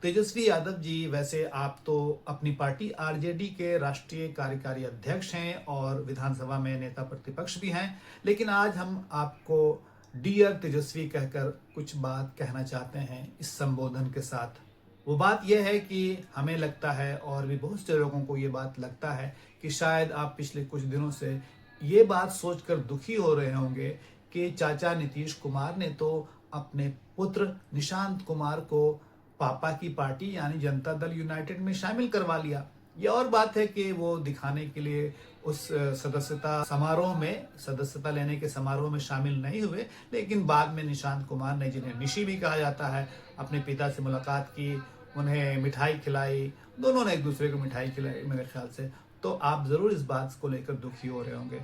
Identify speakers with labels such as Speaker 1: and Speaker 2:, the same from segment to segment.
Speaker 1: तेजस्वी यादव जी, वैसे आप तो अपनी पार्टी आरजेडी के राष्ट्रीय कार्यकारी अध्यक्ष हैं और विधानसभा में नेता प्रतिपक्ष भी हैं, लेकिन आज हम आपको डियर तेजस्वी कहकर कुछ बात कहना चाहते हैं इस संबोधन के साथ। वो बात यह है कि हमें लगता है और भी बहुत से लोगों को ये बात लगता है कि शायद आप पिछले कुछ दिनों से ये बात सोचकर दुखी हो रहे होंगे कि चाचा नीतीश कुमार ने तो अपने पुत्र निशांत कुमार को पापा की पार्टी यानी जनता दल यूनाइटेड में शामिल करवा लिया। ये और बात है कि वो दिखाने के लिए उस सदस्यता लेने के समारोह में शामिल नहीं हुए, लेकिन बाद में निशांत कुमार ने, जिन्हें निशी भी कहा जाता है, अपने पिता से मुलाकात की, उन्हें मिठाई खिलाई, दोनों ने एक दूसरे को मिठाई खिलाई मेरे ख्याल से। तो आप ज़रूर इस बात को लेकर दुखी हो रहे होंगे।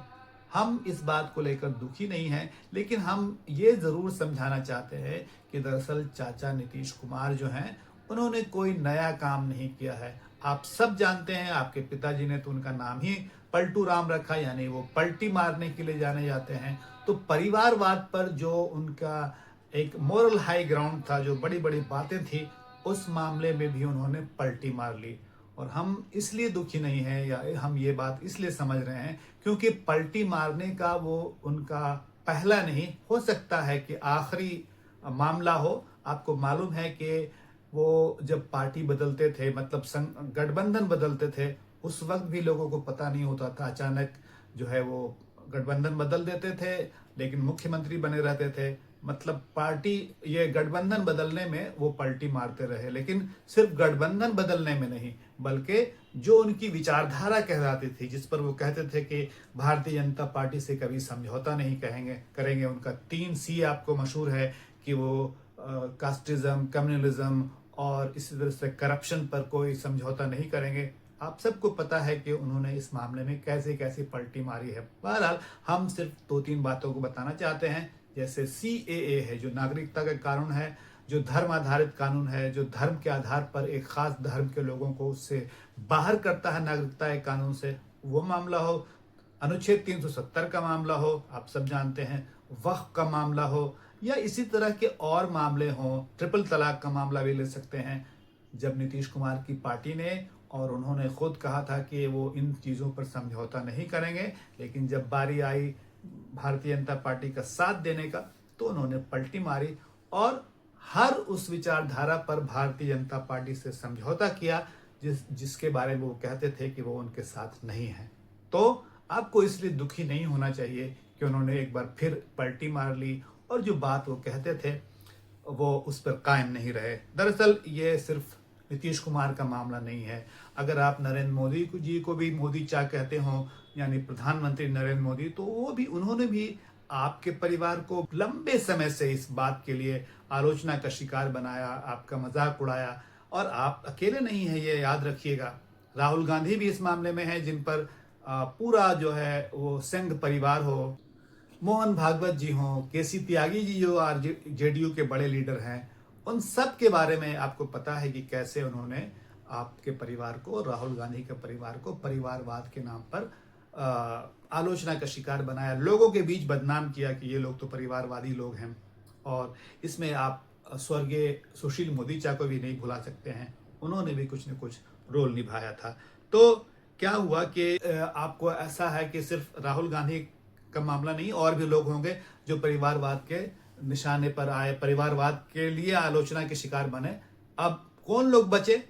Speaker 1: हम इस बात को लेकर दुखी नहीं हैं, लेकिन हम ये ज़रूर समझाना चाहते हैं कि दरअसल चाचा नीतीश कुमार जो हैं, उन्होंने कोई नया काम नहीं किया है। आप सब जानते हैं, आपके पिताजी ने तो उनका नाम ही पलटू राम रखा, यानी वो पलटी मारने के लिए जाने जाते हैं। तो परिवारवाद पर जो उनका एक मोरल हाई ग्राउंड था, जो बड़ी बड़ी बातें थी, उस मामले में भी उन्होंने पलटी मार ली। और हम इसलिए दुखी नहीं हैं, या हम ये बात इसलिए समझ रहे हैं क्योंकि पलटी मारने का वो उनका पहला नहीं, हो सकता है कि आखिरी मामला हो। आपको मालूम है कि वो जब पार्टी बदलते थे, मतलब गठबंधन बदलते थे, उस वक्त भी लोगों को पता नहीं होता था। अचानक जो है वो गठबंधन बदल देते थे, लेकिन मुख्यमंत्री बने रहते थे। मतलब पार्टी, ये गठबंधन बदलने में वो पलटी मारते रहे, लेकिन सिर्फ गठबंधन बदलने में नहीं, बल्कि जो उनकी विचारधारा कहलाती थी, जिस पर वो कहते थे कि भारतीय जनता पार्टी से कभी समझौता नहीं करेंगे। उनका 3C आपको मशहूर है कि वो कास्टिज्म, कम्युनलिज्म और इसी तरह से करप्शन पर कोई समझौता नहीं करेंगे। आप सबको पता है कि उन्होंने इस मामले में कैसे कैसे पलटी मारी है। बहरहाल हम सिर्फ 2-3 बातों को बताना चाहते हैं, जैसे CAA है, जो नागरिकता का कानून है, जो धर्म आधारित कानून है, जो धर्म के आधार पर एक खास धर्म के लोगों को उससे बाहर करता है नागरिकता के कानून से, वो मामला हो, अनुच्छेद 370 का मामला हो, आप सब जानते हैं, वक्फ का मामला हो, या इसी तरह के और मामले हों, ट्रिपल तलाक का मामला भी ले सकते हैं। जब नीतीश कुमार की पार्टी ने, और उन्होंने खुद कहा था कि वो इन चीज़ों पर समझौता नहीं करेंगे, लेकिन जब बारी आई भारतीय जनता पार्टी का साथ देने का, तो उन्होंने पलटी मारी और हर उस विचारधारा पर भारतीय जनता पार्टी से समझौता किया जिसके बारे में वो कहते थे कि वो उनके साथ नहीं है। तो आपको इसलिए दुखी नहीं होना चाहिए कि उन्होंने एक बार फिर पलटी मार ली और जो बात वो कहते थे वो उस पर कायम नहीं रहे। दरअसल ये सिर्फ नीतीश कुमार का मामला नहीं है। अगर आप नरेंद्र मोदी जी को भी मोदी चा कहते हो, यानी प्रधानमंत्री नरेंद्र मोदी, तो उन्होंने भी आपके परिवार को लंबे समय से इस बात के लिए आलोचना का शिकार बनाया, आपका मजाक उड़ाया। और आप अकेले नहीं हैं, ये याद रखिएगा। राहुल गांधी भी इस मामले में है, जिन पर पूरा जो है वो संघ परिवार हो, मोहन भागवत जी हों, केसी त्यागी जी जो जेडीयू के बड़े लीडर हैं, उन सब के बारे में आपको पता है कि कैसे उन्होंने आपके परिवार को, राहुल गांधी के परिवार को, परिवारवाद के नाम पर आलोचना का शिकार बनाया, लोगों के बीच बदनाम किया कि ये लोग तो परिवारवादी लोग हैं। और इसमें आप स्वर्गीय सुशील मोदी चा को भी नहीं भुला सकते हैं, उन्होंने भी कुछ न कुछ रोल निभाया था। तो क्या हुआ कि आपको ऐसा है कि सिर्फ राहुल गांधी का मामला नहीं, और भी लोग होंगे जो परिवारवाद के निशाने पर आए, परिवारवाद के लिए आलोचना के शिकार बने। अब कौन लोग बचे?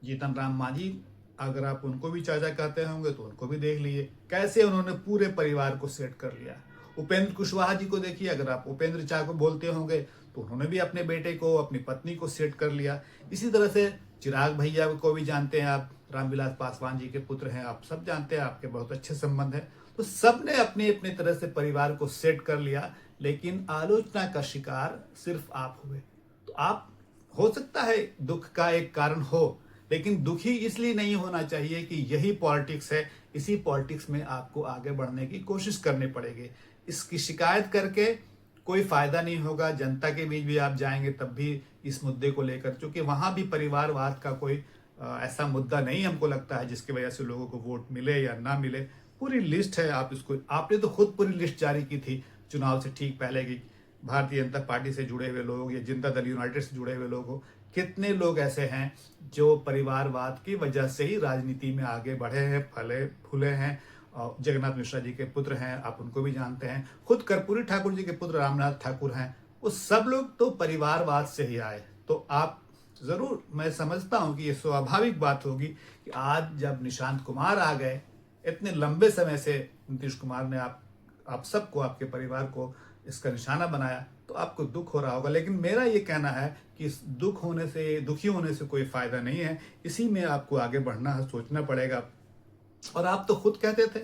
Speaker 1: जीतन राम मांझी, अगर आप उनको भी चाचा कहते होंगे तो उनको भी देख लीजिए, कैसे उन्होंने पूरे परिवार को सेट कर लिया। उपेंद्र कुशवाहा जी को देखिए, अगर आप उपेंद्र चा को बोलते होंगे तो उन्होंने भी अपने बेटे को, अपनी पत्नी को सेट कर लिया। इसी तरह से चिराग भैया को भी जानते हैं आप, रामविलास पासवान जी के पुत्र हैं, आप सब जानते हैं, आपके बहुत अच्छे संबंध है। तो सबने अपनी अपनी तरह से परिवार को सेट कर लिया, लेकिन आलोचना का शिकार सिर्फ आप हुए। तो आप, हो सकता है दुख का एक कारण हो, लेकिन दुखी इसलिए नहीं होना चाहिए कि यही पॉलिटिक्स है, इसी पॉलिटिक्स में आपको आगे बढ़ने की कोशिश करनी पड़ेगी। इसकी शिकायत करके कोई फायदा नहीं होगा। जनता के बीच भी आप जाएंगे तब भी इस मुद्दे को लेकर, क्योंकि वहां भी परिवारवाद का कोई ऐसा मुद्दा नहीं हमको लगता है जिसकी वजह से लोगों को वोट मिले या ना मिले। पूरी लिस्ट है, आप इसको, आपने तो खुद पूरी लिस्ट जारी की थी चुनाव से ठीक पहले की, भारतीय जनता पार्टी से जुड़े हुए लोग या जनता दल यूनाइटेड से जुड़े हुए लोग हो, कितने लोग ऐसे हैं जो परिवारवाद की वजह से ही राजनीति में आगे बढ़े हैं, फले फूले हैं। और जगन्नाथ मिश्रा जी के पुत्र हैं, आप उनको भी जानते हैं। खुद कर्पूरी ठाकुर जी के पुत्र रामनाथ ठाकुर हैं। वो सब लोग तो परिवारवाद से ही आए। तो आप जरूर, मैं समझता हूं कि ये स्वाभाविक बात होगी कि आज जब निशांत कुमार आ गए, इतने लंबे समय से नीतीश कुमार ने आप सबको, आपके परिवार को इसका निशाना बनाया, तो आपको दुख हो रहा होगा। लेकिन मेरा ये कहना है कि इस दुखी होने से कोई फायदा नहीं है। इसी में आपको आगे बढ़ना है, सोचना पड़ेगा। और आप तो खुद कहते थे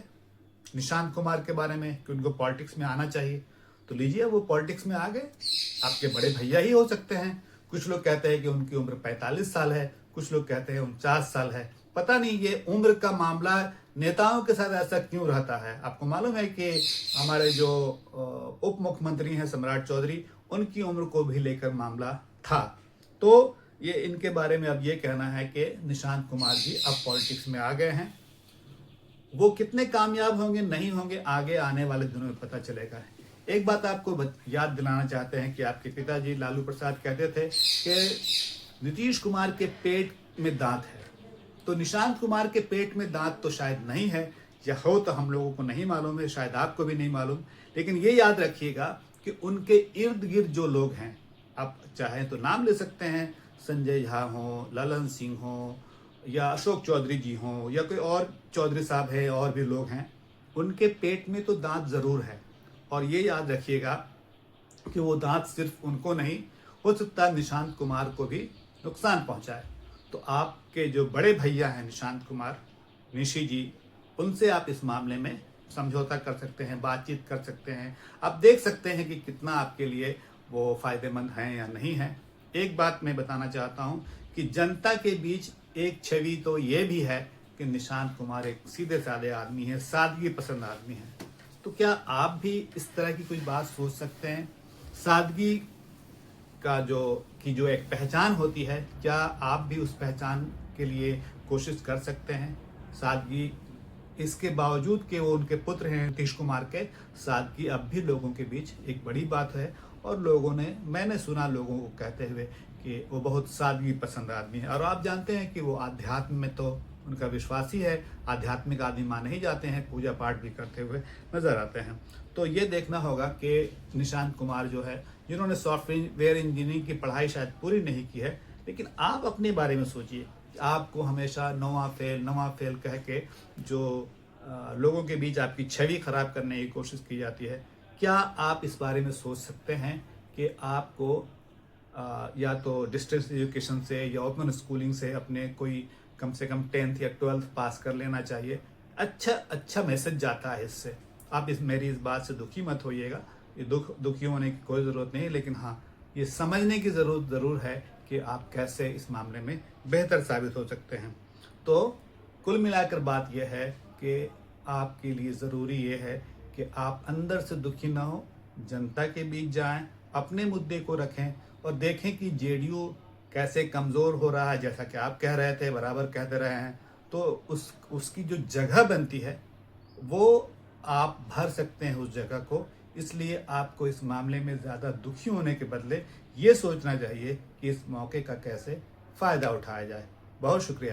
Speaker 1: निशांत कुमार के बारे में कि उनको पॉलिटिक्स में आना चाहिए, तो लीजिए वो पॉलिटिक्स में आ गए। आपके बड़े भैया ही हो सकते हैं। कुछ लोग कहते हैं कि उनकी उम्र 45 साल है, कुछ लोग कहते हैं 49 साल है। पता नहीं ये उम्र का मामला नेताओं के साथ ऐसा क्यों रहता है। आपको मालूम है कि हमारे जो उप मुख्यमंत्री हैं सम्राट चौधरी, उनकी उम्र को भी लेकर मामला था। तो ये इनके बारे में अब ये कहना है कि निशांत कुमार जी अब पॉलिटिक्स में आ गए हैं। वो कितने कामयाब होंगे नहीं होंगे, आगे आने वाले दिनों में पता चलेगा। एक बात आपको याद दिलाना चाहते हैं कि आपके पिताजी लालू प्रसाद कहते थे कि नीतीश कुमार के पेट में दांत है। तो निशांत कुमार के पेट में दांत तो शायद नहीं है, या हो तो हम लोगों को नहीं मालूम है, शायद आपको भी नहीं मालूम। लेकिन ये याद रखिएगा कि उनके इर्द गिर्द जो लोग हैं, आप चाहें तो नाम ले सकते हैं, संजय झा हो, ललन सिंह हो, या अशोक चौधरी जी हों, या कोई और चौधरी साहब है, और भी लोग हैं, उनके पेट में तो दांत जरूर है। और ये याद रखिएगा कि वो दांत सिर्फ उनको नहीं, हो सकता है निशांत कुमार को भी नुकसान पहुंचाए। तो आपके जो बड़े भैया हैं निशांत कुमार, निशी जी, उनसे आप इस मामले में समझौता कर सकते हैं, बातचीत कर सकते हैं। आप देख सकते हैं कि कितना आपके लिए वो फायदेमंद हैं या नहीं है। एक बात मैं बताना चाहता हूं कि जनता के बीच एक छवि तो ये भी है कि निशांत कुमार एक सीधे साधे आदमी है, सादगी पसंद आदमी है। तो क्या आप भी इस तरह की कोई बात सोच सकते हैं? सादगी का जो एक पहचान होती है, क्या आप भी उस पहचान के लिए कोशिश कर सकते हैं? सादगी, इसके बावजूद कि वो उनके पुत्र हैं नीतीश कुमार के, सादगी अब भी लोगों के बीच एक बड़ी बात है। और मैंने सुना लोगों को कहते हुए कि वो बहुत सादगी पसंद आदमी है। और आप जानते हैं कि वो आध्यात्म में तो उनका विश्वास ही है, आध्यात्मिक आदमी माने ही जाते हैं, पूजा पाठ भी करते हुए नजर आते हैं। तो ये देखना होगा कि निशांत कुमार जो है, जिन्होंने सॉफ्टवेयर इंजीनियरिंग की पढ़ाई शायद पूरी नहीं की है, लेकिन आप अपने बारे में सोचिए। आपको हमेशा नवा फेल कह के जो लोगों के बीच आपकी छवि खराब करने की कोशिश की जाती है, क्या आप इस बारे में सोच सकते हैं कि आपको या तो डिस्टेंस एजुकेशन से या ओपन स्कूलिंग से अपने कोई कम से कम 10th या 12th पास कर लेना चाहिए? अच्छा मैसेज जाता है इससे। आप मेरी इस बात से दुखी मत होइएगा, ये दुखी होने की कोई ज़रूरत नहीं है। लेकिन हाँ, ये समझने की ज़रूरत ज़रूर है कि आप कैसे इस मामले में बेहतर साबित हो सकते हैं। तो कुल मिलाकर बात यह है कि आपके लिए ज़रूरी ये है कि आप अंदर से दुखी ना हो, जनता के बीच जाएं, अपने मुद्दे को रखें और देखें कि जेडीयू कैसे कमज़ोर हो रहा है। जैसा कि आप कह रहे थे, बराबर कहते रहे हैं, तो उसकी जो जगह बनती है वो आप भर सकते हैं उस जगह को। इसलिए आपको इस मामले में ज़्यादा दुखी होने के बदले ये सोचना चाहिए कि इस मौके का कैसे फ़ायदा उठाया जाए। बहुत शुक्रिया।